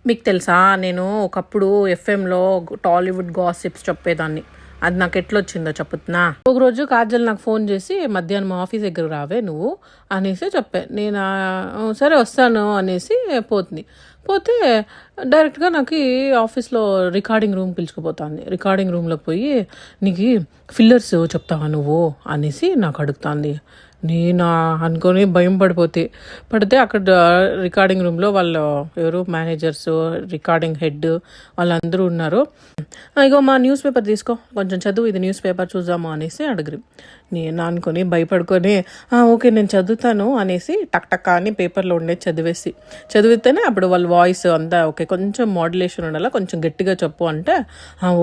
మీకు తెలుసా, నేను ఒకప్పుడు ఎఫ్ఎంలో టాలీవుడ్ గాసిప్స్ చెప్పేదాన్ని. అది నాకు ఎట్లొచ్చిందో చెప్పుతున్నా. ఒకరోజు కాజల్ నాకు ఫోన్ చేసి, మధ్యాహ్నం ఆఫీస్ దగ్గర రావే నువ్వు అనేసి చెప్పా. నేను సరే వస్తాను అనేసి పోతే డైరెక్ట్గా నాకు ఆఫీస్లో రికార్డింగ్ రూమ్ పిలుచుకుపోతుంది. రికార్డింగ్ రూమ్లోకి పోయి, నీకు ఫిల్లర్స్ చెప్తావా నువ్వు అనేసి నాకు అడుగుతుంది. నేను అనుకొని భయం పడితే అక్కడ రికార్డింగ్ రూమ్లో వాళ్ళు ఎవరు మేనేజర్స్, రికార్డింగ్ హెడ్ వాళ్ళందరూ ఉన్నారు. ఇగో మా న్యూస్ పేపర్ తీసుకో, కొంచెం చదువు, ఇది న్యూస్ పేపర్ చూద్దాము అనేసి అడిగిరి. నేను అనుకొని భయపడుకొని ఓకే నేను చదువుతాను అనేసి టక్ అని పేపర్లో ఉండేది చదివితేనే అప్పుడు వాళ్ళ వాయిస్ అంతా ఓకే, కొంచెం మోడ్యులేషన్ ఉండాలా, కొంచెం గట్టిగా చెప్పు అంటే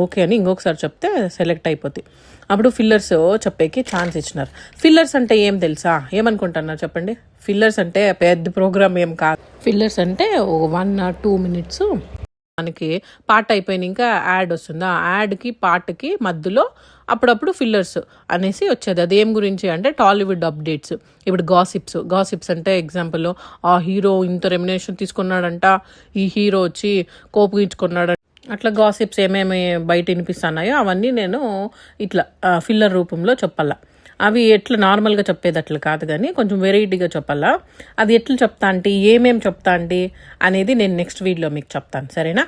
ఓకే అని ఇంకొకసారి చెప్తే సెలెక్ట్ అయిపోతాయి. అప్పుడు ఫిల్లర్స్ చెప్పేకి ఛాన్స్ ఇచ్చినారు. ఫిల్లర్స్ అంటే ఏం తెలుసా, ఏమనుకుంటున్నారు చెప్పండి? ఫిల్లర్స్ అంటే పెద్ద ప్రోగ్రామ్ ఏం కాదు. ఫిల్లర్స్ అంటే 1 or 2 minutes మనకి పాట అయిపోయిన ఇంకా యాడ్ వస్తుంది. ఆ యాడ్కి పాటకి మధ్యలో అప్పుడప్పుడు ఫిల్లర్స్ అనేసి వచ్చేది. అది ఏం గురించి అంటే టాలీవుడ్ అప్డేట్స్. ఇప్పుడు గాసిప్స్ అంటే ఎగ్జాంపుల్, ఆ హీరో ఇంత రెమ్యునేషన్ తీసుకున్నాడంట, ఈ హీరో వచ్చి కోపగించుకున్నాడు, అట్లా గాసిప్స్ ఏమేమి బయట వినిపిస్తున్నాయో అవన్నీ నేను ఇట్లా ఫిల్లర్ రూపంలో చెప్పాలా. అవి ఎట్లా నార్మల్గా చెప్పేది అట్లా కాదు, కానీ కొంచెం వెరైటీగా చెప్పాలా. అది ఎట్లా చెప్తా అంటే, ఏమేమి చెప్తా అంటే అనేది నేను నెక్స్ట్ వీడియోలో మీకు చెప్తాను, సరేనా?